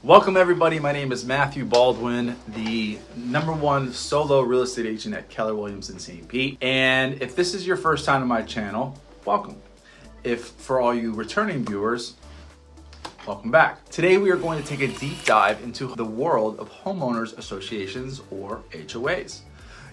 Welcome everybody, my name is Matthew Baldwin, the #1 solo real estate agent at Keller Williams in St. Pete. And if this is your first time to my channel, welcome. If for all you returning viewers, welcome back. Today we are going to take a deep dive into the world of homeowners associations or HOAs.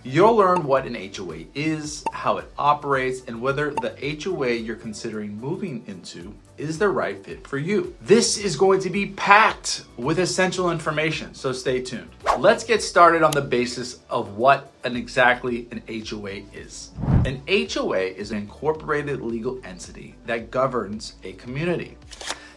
You'll learn what an HOA is, how it operates, and whether the HOA you're considering moving into is the right fit for you. This is going to be packed with essential information, so stay tuned. Let's get started on the basis of what exactly an HOA is. An HOA is an incorporated legal entity that governs a community.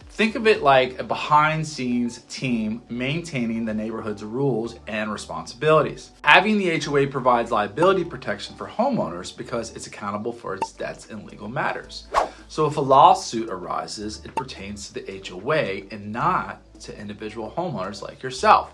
Think of it like a behind-the-scenes team maintaining the neighborhood's rules and responsibilities. Having the HOA provides liability protection for homeowners because it's accountable for its debts and legal matters. So if a lawsuit arises, it pertains to the HOA and not to individual homeowners like yourself.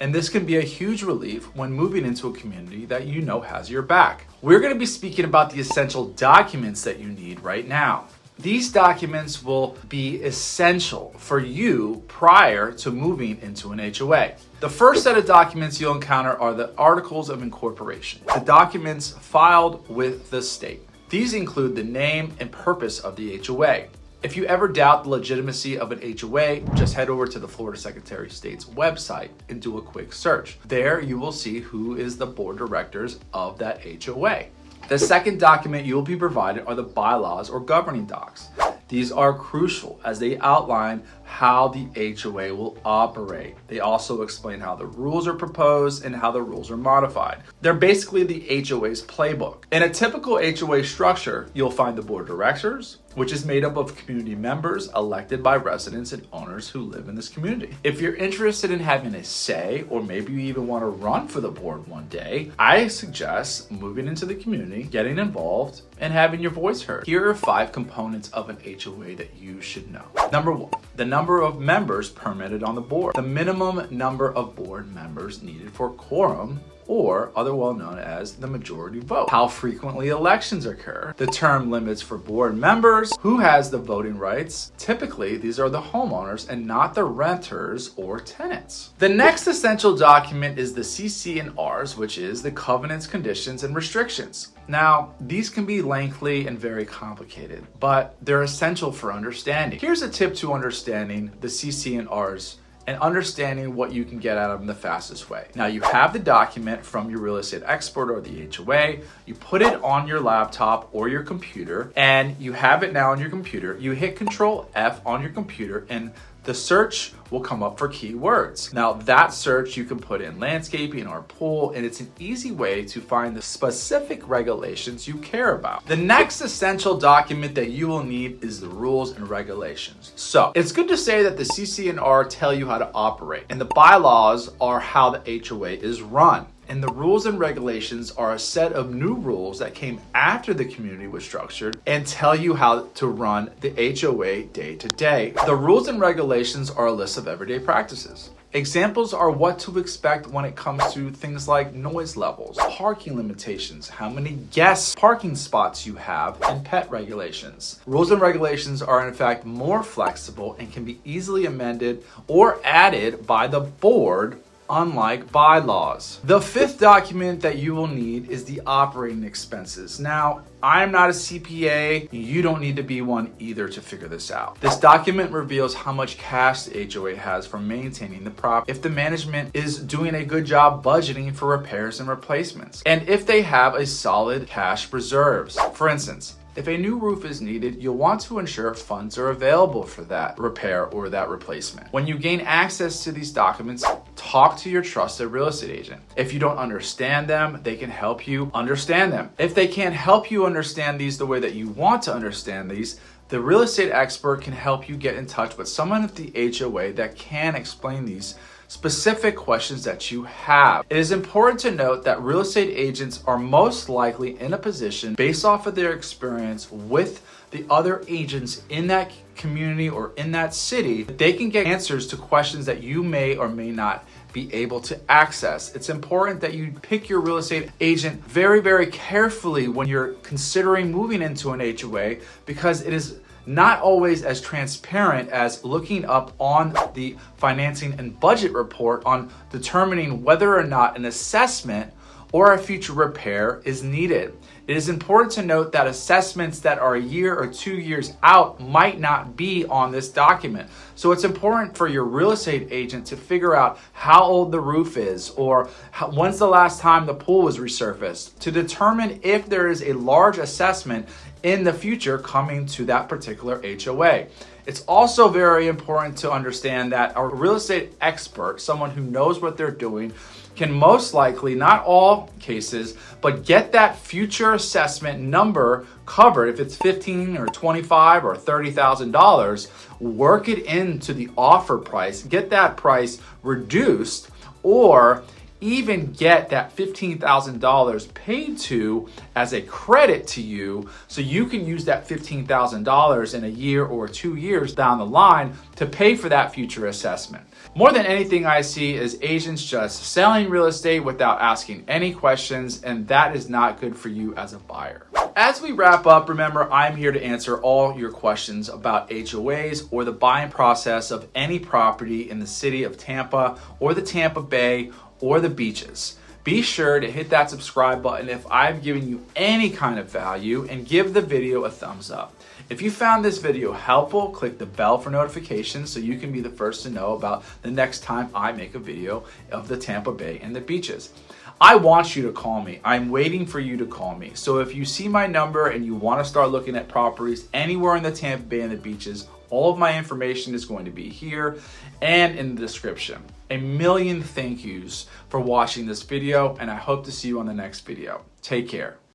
And this can be a huge relief when moving into a community that you know has your back. We're going to be speaking about the essential documents that you need right now. These documents will be essential for you prior to moving into an HOA. The first set of documents you'll encounter are the Articles of Incorporation, the documents filed with the state. These include the name and purpose of the HOA. If you ever doubt the legitimacy of an HOA, just head over to the Florida Secretary of State's website and do a quick search. There you will see who is the board of directors of that HOA. The second document you will be provided are the bylaws or governing docs. These are crucial as they outline how the HOA will operate. They also explain how the rules are proposed and how the rules are modified. They're basically the HOA's playbook. In a typical HOA structure, you'll find the board of directors, which is made up of community members elected by residents and owners who live in this community. If you're interested in having a say, or maybe you even want to run for the board one day, I suggest moving into the community, getting involved, and having your voice heard. Here are 5 components of an HOA that you should know. Number 1, the number of members permitted on the board. The minimum number of board members needed for quorum, or other well known as the majority vote. How frequently elections occur. The term limits for board members. Who has the voting rights? Typically, these are the homeowners and not the renters or tenants. The next essential document is the CC&Rs, which is the covenants, conditions, and restrictions. Now, these can be lengthy and very complicated, but they're essential for understanding. Here's a tip to understanding the CC&Rs and understanding what you can get out of them the fastest way. Now you have the document from your real estate expert or the HOA, you put it on your laptop or your computer, and you have it now on your computer. You hit Control F on your computer and the search will come up for keywords. Now that search you can put in landscaping or pool, and it's an easy way to find the specific regulations you care about. The next essential document that you will need is the rules and regulations. So it's good to say that the CC&R tell you how to operate, and the bylaws are how the HOA is run. And the rules and regulations are a set of new rules that came after the community was structured and tell you how to run the HOA day to day. The rules and regulations are a list of everyday practices. Examples are what to expect when it comes to things like noise levels, parking limitations, how many guest parking spots you have, and pet regulations. Rules and regulations are in fact more flexible and can be easily amended or added by the board, unlike bylaws. The 5th document that you will need is the operating expenses. Now, I'm not a CPA. You don't need to be one either to figure this out. This document reveals how much cash the HOA has for maintaining the property, if the management is doing a good job budgeting for repairs and replacements, and if they have a solid cash reserves. For instance, if a new roof is needed, you'll want to ensure funds are available for that repair or that replacement. When you gain access to these documents, talk to your trusted real estate agent. If you don't understand them, they can help you understand them. If they can't help you understand these the way that you want to understand these, the real estate expert can help you get in touch with someone at the HOA that can explain these specific questions that you have. It is important to note that real estate agents are most likely in a position, based off of their experience with the other agents in that community or in that city, that they can get answers to questions that you may or may not be able to access. It's important that you pick your real estate agent very, very carefully when you're considering moving into an HOA, because it is not always as transparent as looking up on the financing and budget report on determining whether or not an assessment or a future repair is needed. It is important to note that assessments that are a year or 2 years out might not be on this document. So it's important for your real estate agent to figure out how old the roof is or when's the last time the pool was resurfaced to determine if there is a large assessment in the future coming to that particular HOA. It's also very important to understand that a real estate expert, someone who knows what they're doing, can most likely, not all cases, but get that future assessment number covered. If it's $15,000 or $25,000 or $30,000, work it into the offer price, get that price reduced, or even get that $15,000 paid to as a credit to you so you can use that $15,000 in a year or 2 years down the line to pay for that future assessment. More than anything I see is agents just selling real estate without asking any questions, and that is not good for you as a buyer. As we wrap up, remember I'm here to answer all your questions about HOAs or the buying process of any property in the city of Tampa or the Tampa Bay or the beaches. Be sure to hit that subscribe button if I've given you any kind of value, and give the video a thumbs up. If you found this video helpful, click the bell for notifications so you can be the first to know about the next time I make a video of the Tampa Bay and the beaches. I want you to call me. I'm waiting for you to call me. So if you see my number and you want to start looking at properties anywhere in the Tampa Bay and the beaches, all of my information is going to be here and in the description. A million thank yous for watching this video, and I hope to see you on the next video. Take care.